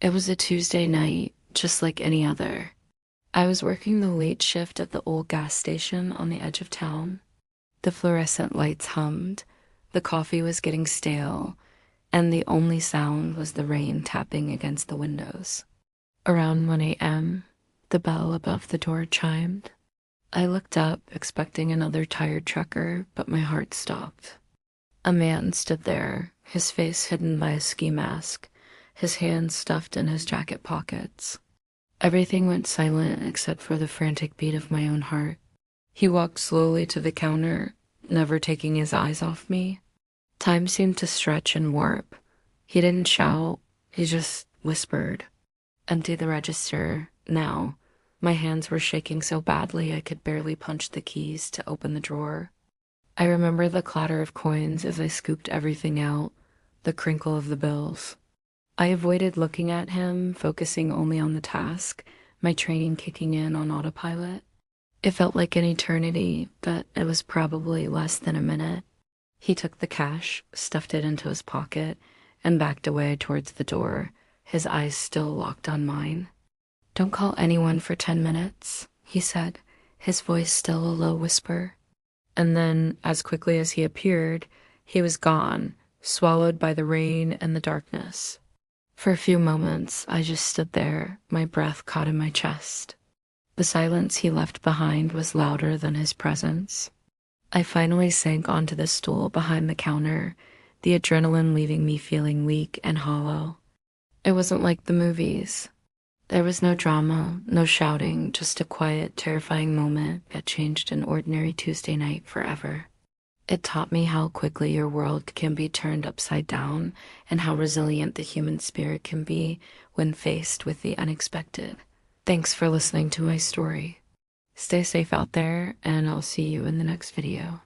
It was a Tuesday night, just like any other. I was working the late shift at the old gas station on the edge of town. The fluorescent lights hummed, the coffee was getting stale, and the only sound was the rain tapping against the windows. Around 1 a.m., the bell above the door chimed. I looked up, expecting another tired trucker, but my heart stopped. A man stood there, his face hidden by a ski mask, his hands stuffed in his jacket pockets. Everything went silent except for the frantic beat of my own heart. He walked slowly to the counter, never taking his eyes off me. Time seemed to stretch and warp. He didn't shout, he just whispered, "Empty the register, now." My hands were shaking so badly I could barely punch the keys to open the drawer. I remember the clatter of coins as I scooped everything out, the crinkle of the bills. I avoided looking at him, focusing only on the task, my training kicking in on autopilot. It felt like an eternity, but it was probably less than a minute. He took the cash, stuffed it into his pocket, and backed away towards the door, his eyes still locked on mine. "Don't call anyone for 10 minutes, he said, his voice still a low whisper. And then, as quickly as he appeared, he was gone, swallowed by the rain and the darkness. For a few moments, I just stood there, my breath caught in my chest. The silence he left behind was louder than his presence. I finally sank onto the stool behind the counter, the adrenaline leaving me feeling weak and hollow. It wasn't like the movies. There was no drama, no shouting, just a quiet, terrifying moment that changed an ordinary Tuesday night forever. It taught me how quickly your world can be turned upside down and how resilient the human spirit can be when faced with the unexpected. Thanks for listening to my story. Stay safe out there, and I'll see you in the next video.